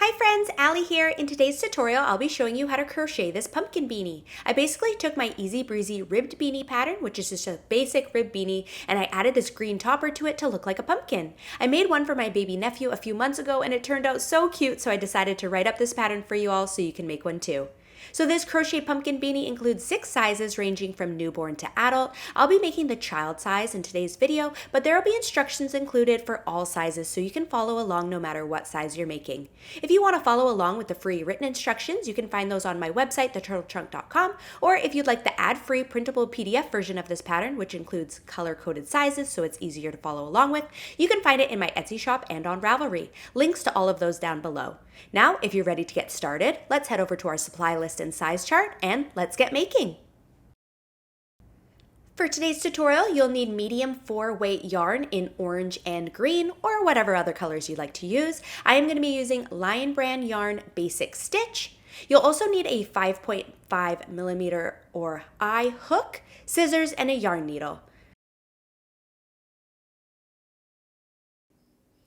Hi friends, Allie here. In today's tutorial, I'll be showing you how to crochet this pumpkin beanie. I basically took my easy breezy ribbed beanie pattern, which is just a basic ribbed beanie, and I added this green topper to it to look like a pumpkin. I made one for my baby nephew a few months ago and it turned out so cute, so I decided to write up this pattern for you all so you can make one too. So this crochet pumpkin beanie includes 6 sizes ranging from newborn to adult. I'll be making the child size in today's video, but there will be instructions included for all sizes so you can follow along no matter what size you're making. If you want to follow along with the free written instructions, you can find those on my website, theturtletrunk.com, or if you'd like the ad-free printable PDF version of this pattern, which includes color-coded sizes so it's easier to follow along with, you can find it in my Etsy shop and on Ravelry. Links to all of those down below. Now, if you're ready to get started, let's head over to our supply list and size chart and let's get making. For today's tutorial, you'll need medium 4-weight yarn in orange and green or whatever other colors you'd like to use. I am going to be using Lion Brand Yarn Basic Stitch. You'll also need a 5.5 millimeter or eye hook, scissors, and a yarn needle.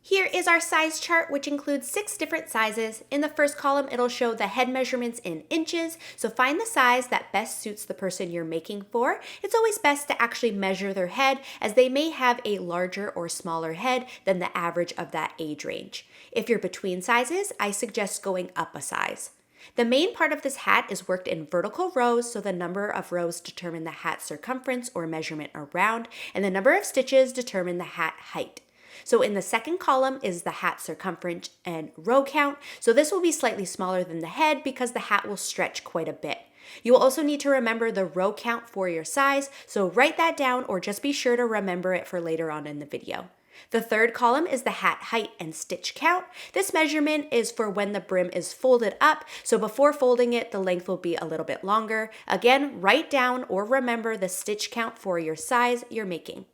Here is our size chart, which includes 6 different sizes. In the first column, it'll show the head measurements in inches, so find the size that best suits the person you're making for. It's always best to actually measure their head, as they may have a larger or smaller head than the average of that age range. If you're between sizes, I suggest going up a size. The main part of this hat is worked in vertical rows, so the number of rows determine the hat circumference or measurement around, and the number of stitches determine the hat height. So in the second column is the hat circumference and row count. So this will be slightly smaller than the head because the hat will stretch quite a bit. You will also need to remember the row count for your size, so write that down or just be sure to remember it for later on in the video. The third column is the hat height and stitch count. This measurement is for when the brim is folded up, so before folding it, the length will be a little bit longer. Again, write down or remember the stitch count for your size you're making.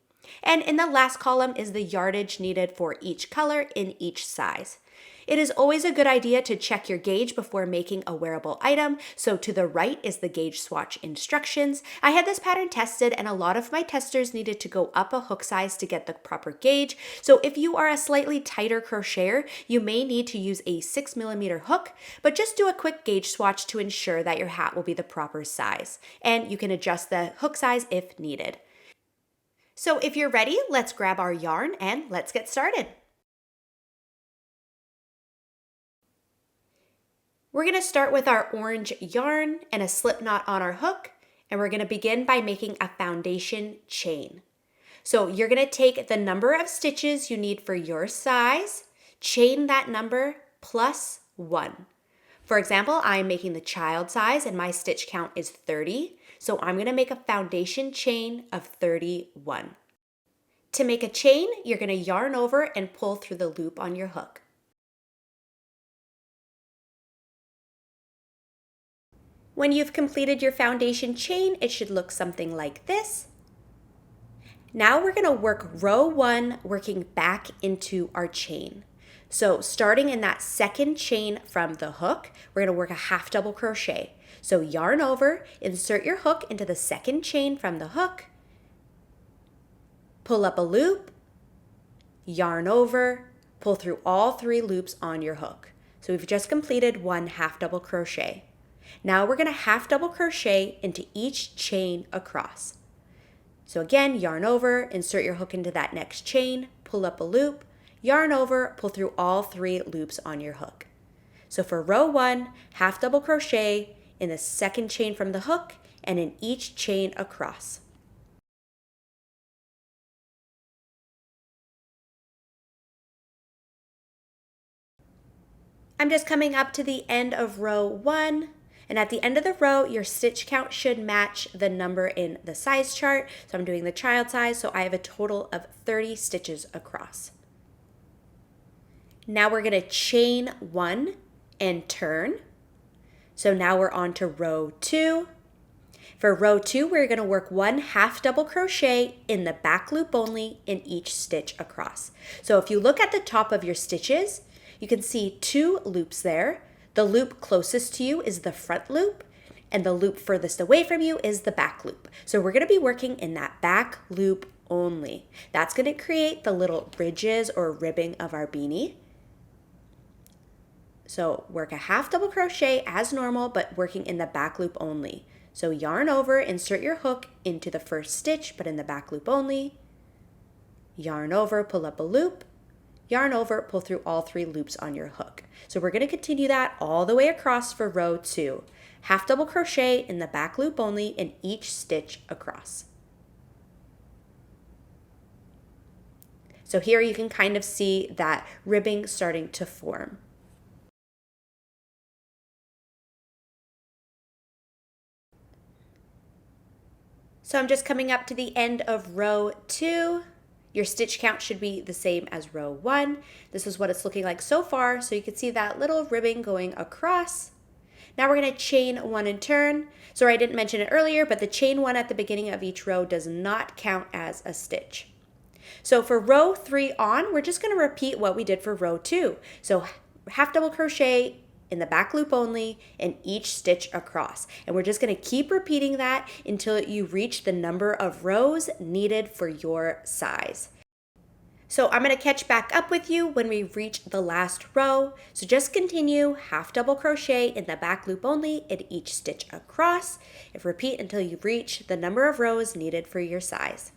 And in the last column is the yardage needed for each color in each size. It is always a good idea to check your gauge before making a wearable item, so to the right is the gauge swatch instructions. I had this pattern tested and a lot of my testers needed to go up a hook size to get the proper gauge, so if you are a slightly tighter crocheter, you may need to use a 6mm hook, but just do a quick gauge swatch to ensure that your hat will be the proper size, and you can adjust the hook size if needed. So if you're ready, let's grab our yarn and let's get started. We're going to start with our orange yarn and a slip knot on our hook, and we're going to begin by making a foundation chain. So you're going to take the number of stitches you need for your size, chain that number plus 1. For example, I'm making the child size and my stitch count is 30, so I'm going to make a foundation chain of 31. To make a chain, you're going to yarn over and pull through the loop on your hook. When you've completed your foundation chain, it should look something like this. Now we're going to work row 1, working back into our chain. So starting in that second chain from the hook, we're going to work a half double crochet. So yarn over, insert your hook into the second chain from the hook, pull up a loop, yarn over, pull through all 3 loops on your hook. So we've just completed 1 half double crochet. Now we're going to half double crochet into each chain across. So again, yarn over, insert your hook into that next chain, pull up a loop, yarn over, pull through all 3 loops on your hook. So for row 1, half double crochet in the second chain from the hook and in each chain across. I'm just coming up to the end of row 1, and at the end of the row, your stitch count should match the number in the size chart. So I'm doing the child size, so I have a total of 30 stitches across. Now we're going to chain 1 and turn. So now we're on to row 2. For row 2, we're going to work 1 half double crochet in the back loop only in each stitch across. So if you look at the top of your stitches, you can see 2 loops there. The loop closest to you is the front loop, and the loop furthest away from you is the back loop. So we're going to be working in that back loop only. That's going to create the little ridges or ribbing of our beanie. So work a half double crochet as normal, but working in the back loop only. So yarn over, insert your hook into the first stitch, but in the back loop only. Yarn over, pull up a loop. Yarn over, pull through all 3 loops on your hook. So we're going to continue that all the way across for row 2. Half double crochet in the back loop only in each stitch across. So here you can kind of see that ribbing starting to form. So I'm just coming up to the end of row 2. Your stitch count should be the same as row 1. This is what it's looking like so far. So you can see that little ribbing going across. Now we're going to chain 1 and turn. Sorry, I didn't mention it earlier, but the chain 1 at the beginning of each row does not count as a stitch. So for row 3 on, we're just going to repeat what we did for row 2. So half double crochet in the back loop only in each stitch across. And we're just going to keep repeating that until you reach the number of rows needed for your size. So I'm going to catch back up with you when we reach the last row. So just continue half double crochet in the back loop only in each stitch across, and repeat until you reach the number of rows needed for your size.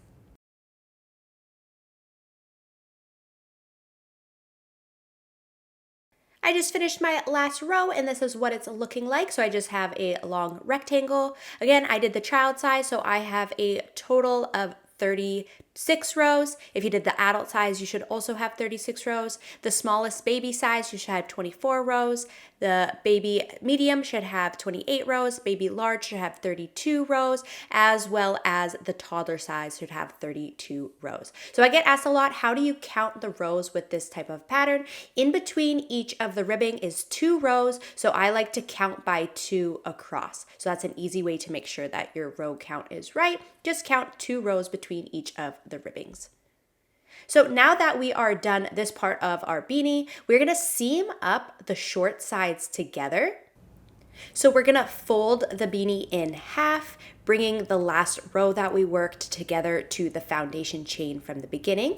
I just finished my last row and this is what it's looking like. So I just have a long rectangle. Again, I did the child size, so I have a total of 36 rows. If you did the adult size, you should also have 36 rows. The smallest baby size, you should have 24 rows. The baby medium should have 28 rows. Baby large should have 32 rows, as well as the toddler size should have 32 rows. So I get asked a lot, how do you count the rows with this type of pattern? In between each of the ribbing is 2 rows, so I like to count by 2 across. So that's an easy way to make sure that your row count is right. Just count 2 rows between each of the ribbings. So now that we are done this part of our beanie, we're going to seam up the short sides together. So we're going to fold the beanie in half, bringing the last row that we worked together to the foundation chain from the beginning.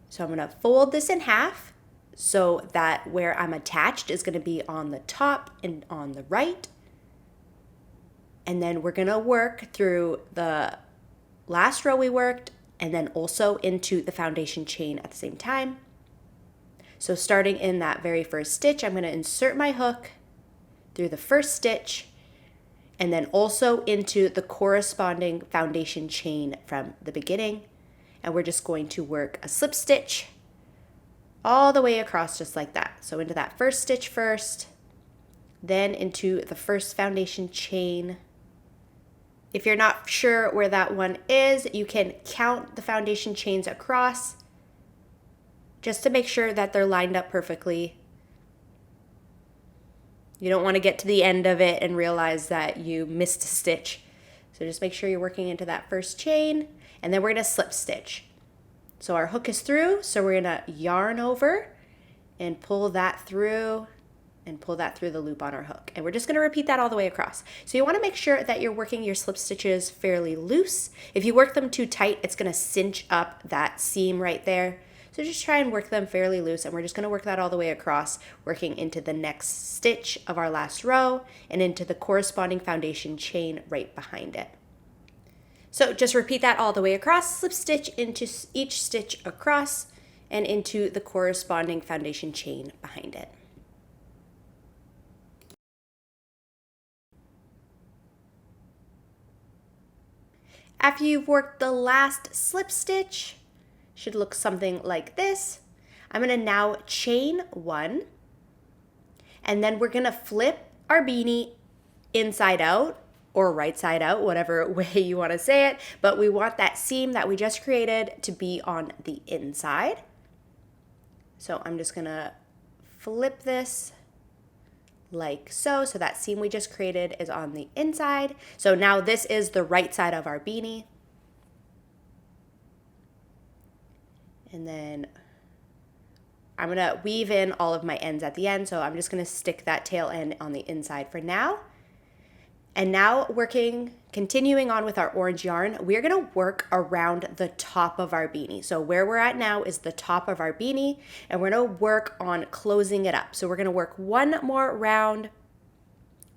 So I'm going to fold this in half so that where I'm attached is going to be on the top and on the right. And then we're going to work through the last row we worked and then also into the foundation chain at the same time. So starting in that very first stitch, I'm going to insert my hook through the first stitch and then also into the corresponding foundation chain from the beginning. And we're just going to work a slip stitch all the way across just like that. So into that first stitch first, then into the first foundation chain. If you're not sure where that one is, you can count the foundation chains across just to make sure that they're lined up perfectly. You don't want to get to the end of it and realize that you missed a stitch. So just make sure you're working into that first chain, and then we're going to slip stitch. So our hook is through, so we're going to yarn over and pull that through and pull that through the loop on our hook. And we're just going to repeat that all the way across. So you want to make sure that you're working your slip stitches fairly loose. If you work them too tight, it's going to cinch up that seam right there. So just try and work them fairly loose, and we're just going to work that all the way across, working into the next stitch of our last row and into the corresponding foundation chain right behind it. So just repeat that all the way across, slip stitch into each stitch across and into the corresponding foundation chain behind it. After you've worked the last slip stitch, should look something like this. I'm going to now chain 1, and then we're going to flip our beanie inside out or right side out, whatever way you want to say it, but we want that seam that we just created to be on the inside. So I'm just going to flip this like so. So that seam we just created is on the inside. So now this is the right side of our beanie. And then I'm going to weave in all of my ends at the end. So I'm just going to stick that tail end on the inside for now. And now continuing on with our orange yarn, we're gonna work around the top of our beanie. So where we're at now is the top of our beanie, and we're gonna work on closing it up. So we're gonna work one more round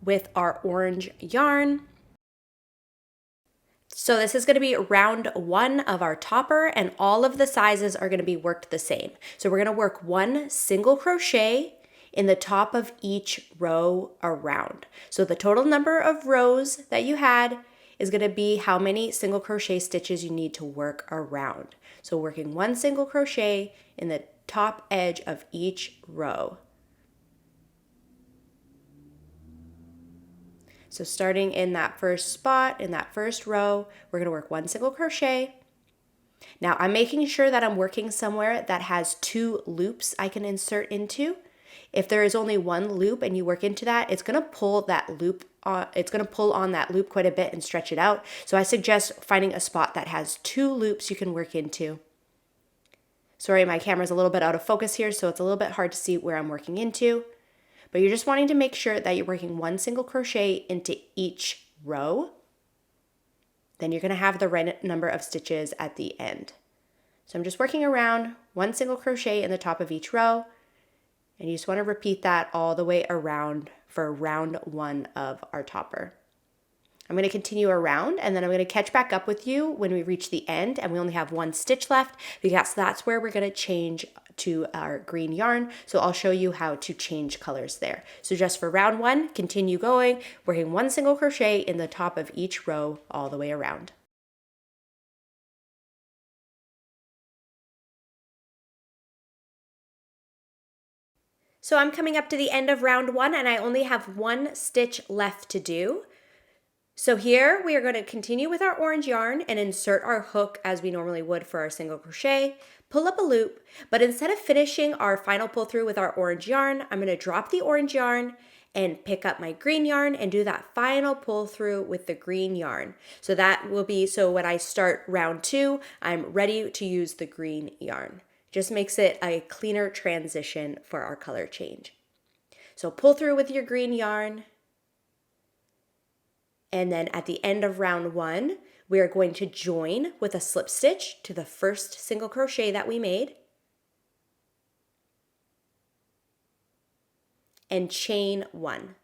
with our orange yarn. So this is going to be round one of our topper, and all of the sizes are going to be worked the same. So we're going to work one single crochet in the top of each row around. So the total number of rows that you had is going to be how many single crochet stitches you need to work around. So working one single crochet in the top edge of each row. So starting in that first spot, in that first row, we're gonna work one single crochet. Now I'm making sure that I'm working somewhere that has 2 loops I can insert into. If there is only 1 loop and you work into that, it's gonna pull that loop it's gonna pull on that loop quite a bit and stretch it out. So I suggest finding a spot that has 2 loops you can work into. Sorry, my camera's a little bit out of focus here, so it's a little bit hard to see where I'm working into. But you're just wanting to make sure that you're working one single crochet into each row. Then you're going to have the right number of stitches at the end. So I'm just working around one single crochet in the top of each row. And you just want to repeat that all the way around for round one of our topper. I'm going to continue around, and then I'm going to catch back up with you when we reach the end and we only have 1 stitch left, because that's where we're going to change to our green yarn. So I'll show you how to change colors there. So just for round one, continue going, working one single crochet in the top of each row all the way around. So I'm coming up to the end of round one, and I only have 1 stitch left to do. So here we are going to continue with our orange yarn and insert our hook as we normally would for our single crochet, pull up a loop, but instead of finishing our final pull through with our orange yarn, I'm going to drop the orange yarn and pick up my green yarn and do that final pull through with the green yarn. So that will be, so when I start round 2, I'm ready to use the green yarn. Just makes it a cleaner transition for our color change. So pull through with your green yarn. And then at the end of round 1, we are going to join with a slip stitch to the first single crochet that we made and chain 1.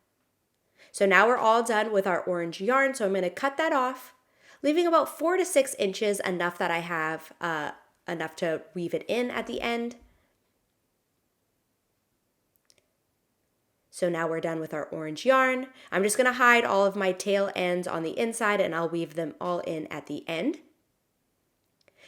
So now we're all done with our orange yarn. So I'm going to cut that off, leaving about 4 to 6 inches, enough that I have enough to weave it in at the end. So now we're done with our orange yarn. I'm just going to hide all of my tail ends on the inside, and I'll weave them all in at the end.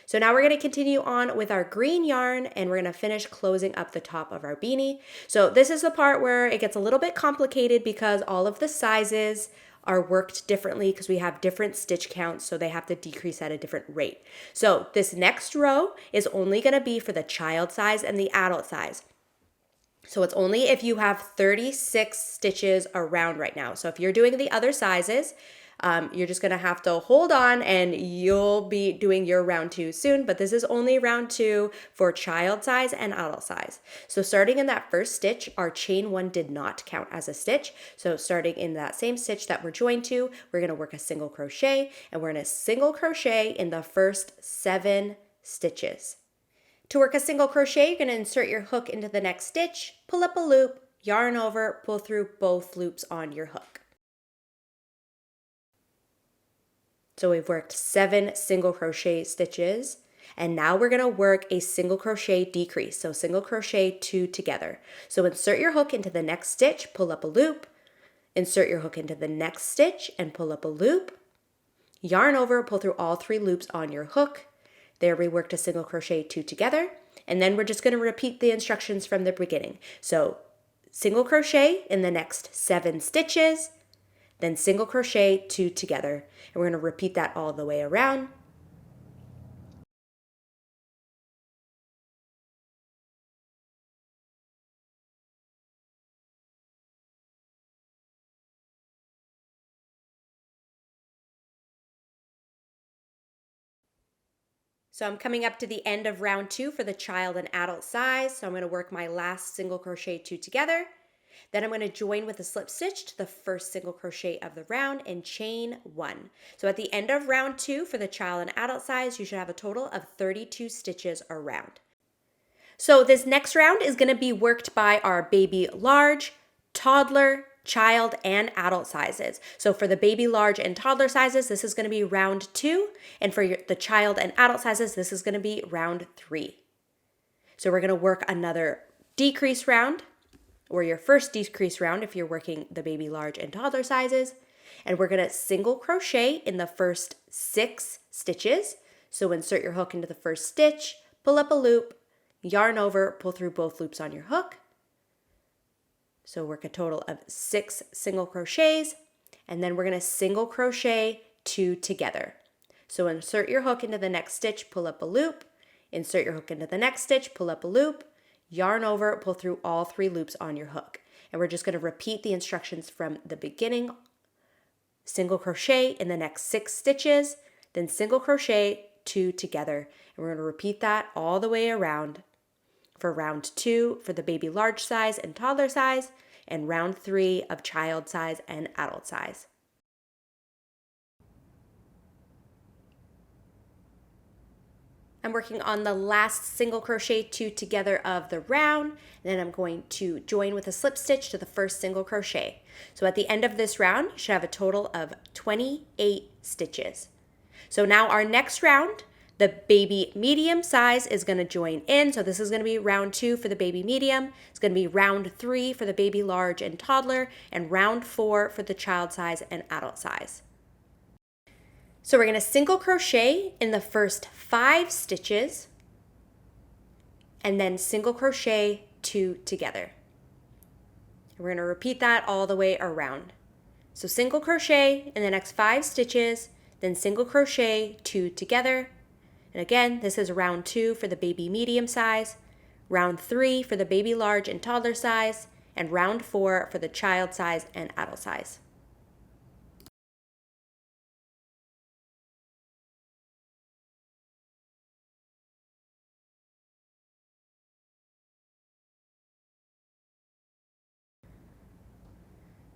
So now we're going to continue on with our green yarn, and we're going to finish closing up the top of our beanie. So this is the part where it gets a little bit complicated because all of the sizes are worked differently because we have different stitch counts, so they have to decrease at a different rate. So this next row is only going to be for the child size and the adult size. So it's only if you have 36 stitches around right now. So if you're doing the other sizes, you're just gonna have to hold on and you'll be doing your round 2 soon, but this is only round 2 for child size and adult size. So starting in that first stitch, our chain 1 did not count as a stitch. So starting in that same stitch that we're joined to, we're gonna work a single crochet, and we're gonna single crochet in the first 7 stitches. To work a single crochet, you're going to insert your hook into the next stitch, pull up a loop, yarn over, pull through both loops on your hook. So we've worked 7 single crochet stitches, and now we're going to work a single crochet decrease. So single crochet 2 together. So insert your hook into the next stitch, pull up a loop, insert your hook into the next stitch and pull up a loop, yarn over, pull through all 3 loops on your hook. There we worked a single crochet 2 together, and then we're just going to repeat the instructions from the beginning. So single crochet in the next 7 stitches, then single crochet 2 together, and we're going to repeat that all the way around. So I'm coming up to the end of round 2 for the child and adult size. So I'm going to work my last single crochet 2 together. Then I'm going to join with a slip stitch to the first single crochet of the round and chain 1. So at the end of round 2 for the child and adult size, you should have a total of 32 stitches around. So this next round is going to be worked by our baby large, toddler, child, and adult sizes. So for the baby large and toddler sizes, this is going to be round 2. And for the child and adult sizes, this is going to be round 3. So we're going to work another decrease round, or your first decrease round if you're working the baby large and toddler sizes. And we're going to single crochet in the first 6 stitches. So insert your hook into the first stitch, pull up a loop, yarn over, pull through both loops on your hook. So work a total of 6 single crochets, and then we're going to single crochet 2 together. So insert your hook into the next stitch, pull up a loop, insert your hook into the next stitch, pull up a loop, yarn over, pull through all 3 loops on your hook. And we're just going to repeat the instructions from the beginning. Single crochet in the next 6 stitches, then single crochet 2 together. And we're going to repeat that all the way around for round 2 for the baby large size and toddler size, and round 3 of child size and adult size. I'm working on the last single crochet 2 together of the round, and then I'm going to join with a slip stitch to the first single crochet. So at the end of this round, you should have a total of 28 stitches. So now our next round, the baby medium size is going to join in. So this is going to be round 2 for the baby medium. It's going to be round 3 for the baby large and toddler, and round 4 for the child size and adult size. So we're going to single crochet in the first 5 stitches, and then single crochet 2 together. And we're going to repeat that all the way around. So single crochet in the next 5 stitches, then single crochet 2 together. And again, this is round 2 for the baby medium size, round 3 for the baby large and toddler size, and round 4 for the child size and adult size.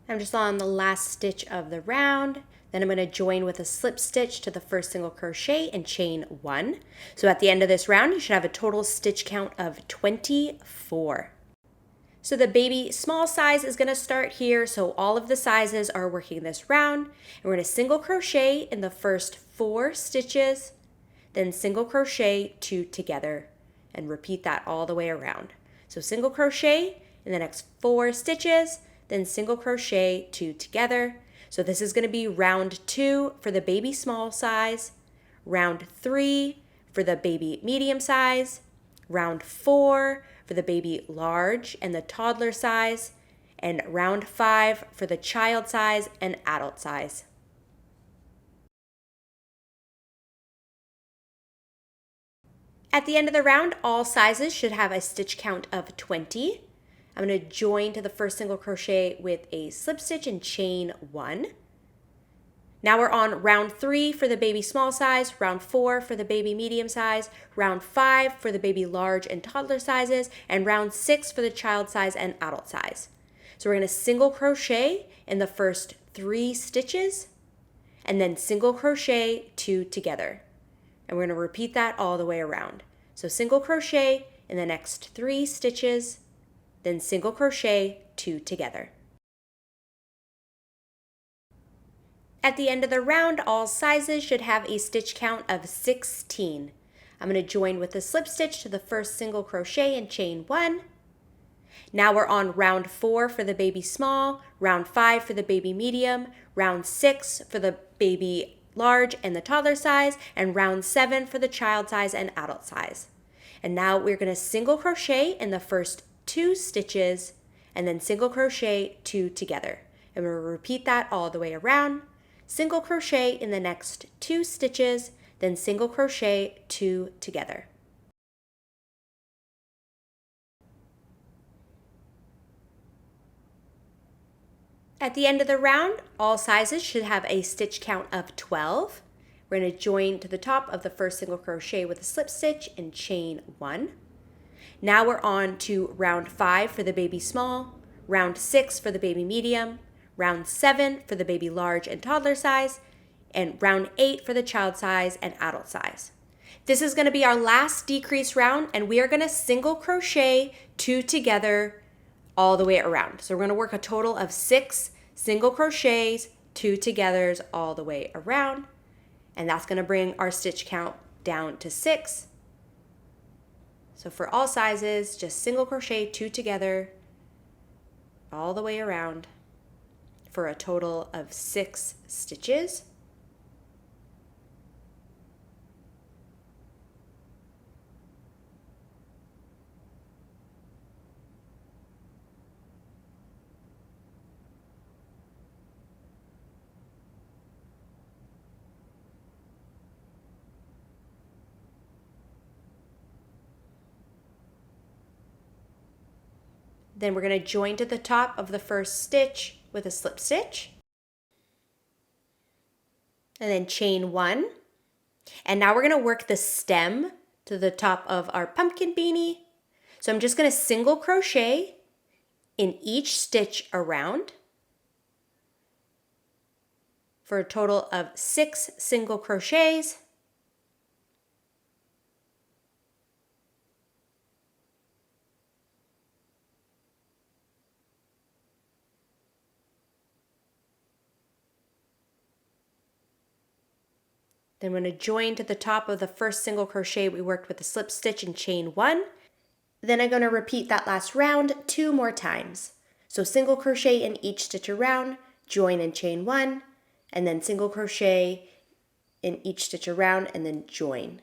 I'm just on the last stitch of the round. Then I'm going to join with a slip stitch to the first single crochet and chain 1. So at the end of this round, you should have a total stitch count of 24. So the baby small size is going to start here. So all of the sizes are working this round. And we're going to single crochet in the first 4 stitches, then single crochet 2 together, and repeat that all the way around. So single crochet in the next 4 stitches, then single crochet 2 together. So this is going to be round 2 for the baby small size, round 3 for the baby medium size, round 4 for the baby large and the toddler size, and round 5 for the child size and adult size. At the end of the round, all sizes should have a stitch count of 20. I'm going to join to the first single crochet with a slip stitch and chain 1. Now we're on round 3 for the baby small size, round 4 for the baby medium size, round 5 for the baby large and toddler sizes, and round 6 for the child size and adult size. So we're going to single crochet in the first 3 stitches, and then single crochet 2 together. And we're going to repeat that all the way around. So single crochet in the next 3 stitches, then single crochet 2 together. At the end of the round, all sizes should have a stitch count of 16. I'm going to join with a slip stitch to the first single crochet and chain 1. Now we're on round 4 for the baby small, round 5 for the baby medium, round 6 for the baby large and the toddler size, and round 7 for the child size and adult size. And now we're going to single crochet in the first 2 stitches, and then single crochet 2 together. And we'll repeat that all the way around. Single crochet in the next 2 stitches, then single crochet 2 together. At the end of the round, all sizes should have a stitch count of 12. We're going to join to the top of the first single crochet with a slip stitch and chain 1. Now we're on to round 5 for the baby small, round 6 for the baby medium, round 7 for the baby large and toddler size, and round 8 for the child size and adult size. This is going to be our last decrease round, and we are going to single crochet 2 together all the way around. So we're going to work a total of 6 single crochets, 2 togethers all the way around, and that's going to bring our stitch count down to 6. So for all sizes, just single crochet 2 together all the way around for a total of 6 stitches. Then we're going to join to the top of the first stitch with a slip stitch. And then chain 1. And now we're going to work the stem to the top of our pumpkin beanie. So I'm just going to single crochet in each stitch around for a total of 6 single crochets. Then we're going to join to the top of the first single crochet we worked with a slip stitch and chain 1. Then I'm going to repeat that last round 2 more times. So single crochet in each stitch around, join and chain 1, and then single crochet in each stitch around and then join.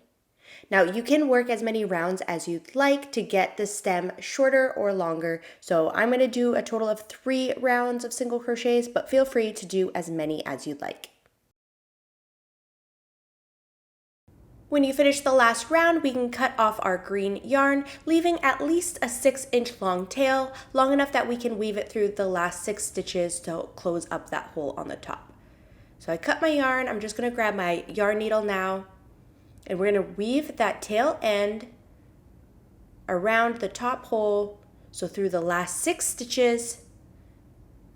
Now you can work as many rounds as you'd like to get the stem shorter or longer. So I'm going to do a total of 3 rounds of single crochets, but feel free to do as many as you'd like. When you finish the last round, we can cut off our green yarn, leaving at least a 6-inch long tail, long enough that we can weave it through the last 6 stitches to close up that hole on the top. So I cut my yarn. I'm just going to grab my yarn needle now, and we're going to weave that tail end around the top hole, so through the last 6 stitches,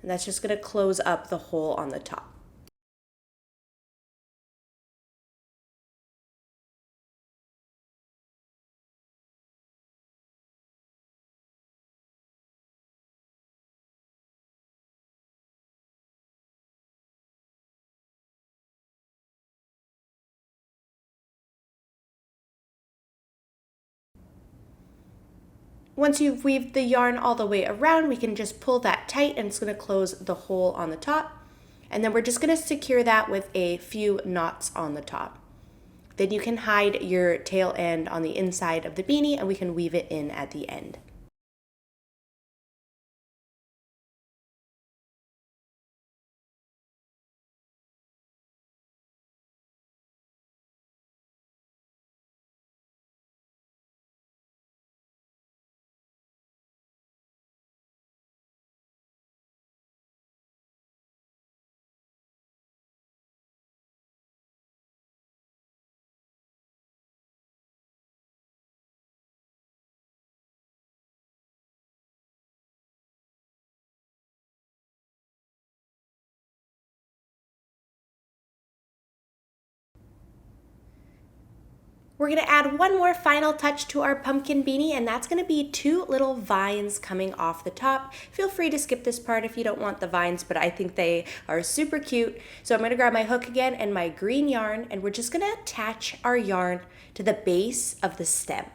and that's just going to close up the hole on the top. Once you've weaved the yarn all the way around, we can just pull that tight and it's going to close the hole on the top. And then we're just going to secure that with a few knots on the top. Then you can hide your tail end on the inside of the beanie and we can weave it in at the end. We're going to add one more final touch to our pumpkin beanie, and that's going to be 2 little vines coming off the top. Feel free to skip this part if you don't want the vines, but I think they are super cute. So I'm going to grab my hook again and my green yarn, and we're just going to attach our yarn to the base of the stem.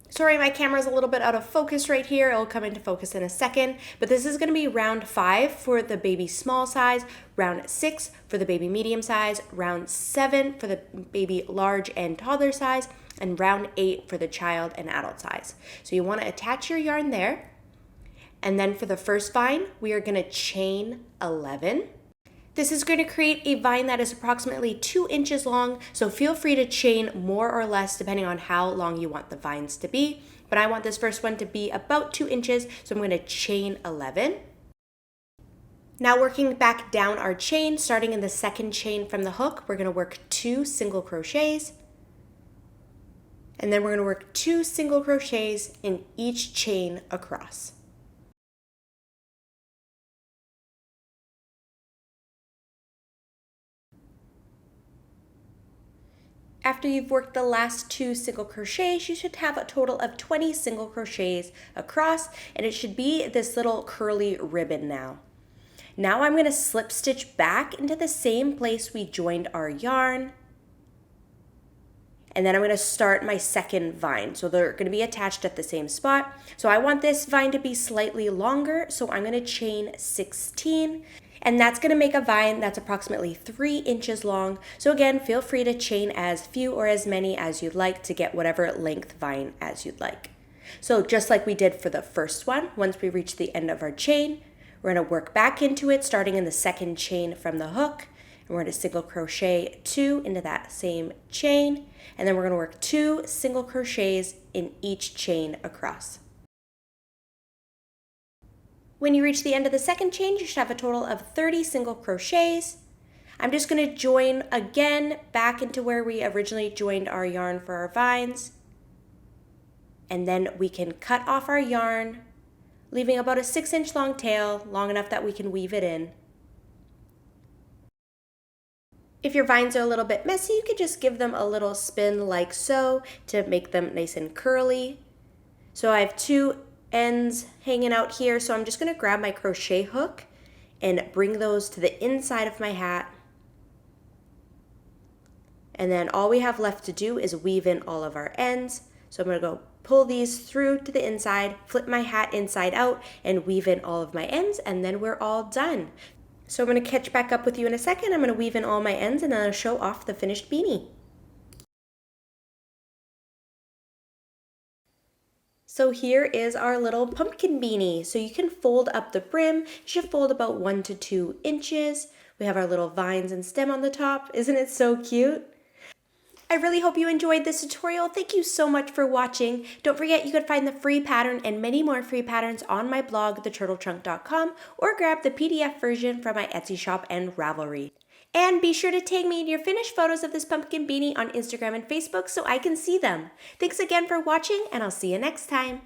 Sorry, my camera's a little bit out of focus right here. It'll come into focus in a second, but this is going to be round 5 for the baby small size, round 6 for the baby medium size, round 7 for the baby large and toddler size, and round 8 for the child and adult size. So you want to attach your yarn there, and then for the first vine, we are going to chain 11. This is going to create a vine that is approximately 2 inches long, so feel free to chain more or less depending on how long you want the vines to be. But I want this first one to be about 2 inches, so I'm going to chain 11. Now working back down our chain, starting in the second chain from the hook, we're going to work 2 single crochets. And then we're going to work 2 single crochets in each chain across. After you've worked the last 2 single crochets, you should have a total of 20 single crochets across, and it should be this little curly ribbon now. Now I'm going to slip stitch back into the same place we joined our yarn, and then I'm going to start my second vine. So they're going to be attached at the same spot. So I want this vine to be slightly longer, so I'm going to chain 16. And that's going to make a vine that's approximately 3 inches long. So again, feel free to chain as few or as many as you'd like to get whatever length vine as you'd like. So just like we did for the first one, once we reach the end of our chain, we're going to work back into it, starting in the second chain from the hook. And we're going to single crochet 2 into that same chain. And then we're going to work 2 single crochets in each chain across. When you reach the end of the second chain, you should have a total of 30 single crochets. I'm just going to join again back into where we originally joined our yarn for our vines. And then we can cut off our yarn, leaving about a 6-inch long tail, long enough that we can weave it in. If your vines are a little bit messy, you could just give them a little spin like so to make them nice and curly. So I have 2 ends hanging out here, so I'm just going to grab my crochet hook and bring those to the inside of my hat. And then all we have left to do is weave in all of our ends. So I'm going to go pull these through to the inside, flip my hat inside out, and weave in all of my ends, and then we're all done. So I'm going to catch back up with you in a second. I'm going to weave in all my ends and then I'll show off the finished beanie. So here is our little pumpkin beanie. So you can fold up the brim. You should fold about 1 to 2 inches. We have our little vines and stem on the top. Isn't it so cute? I really hope you enjoyed this tutorial. Thank you so much for watching. Don't forget you could find the free pattern and many more free patterns on my blog, theturtletrunk.com, or grab the PDF version from my Etsy shop and Ravelry. And be sure to tag me in your finished photos of this pumpkin beanie on Instagram and Facebook so I can see them. Thanks again for watching, and I'll see you next time.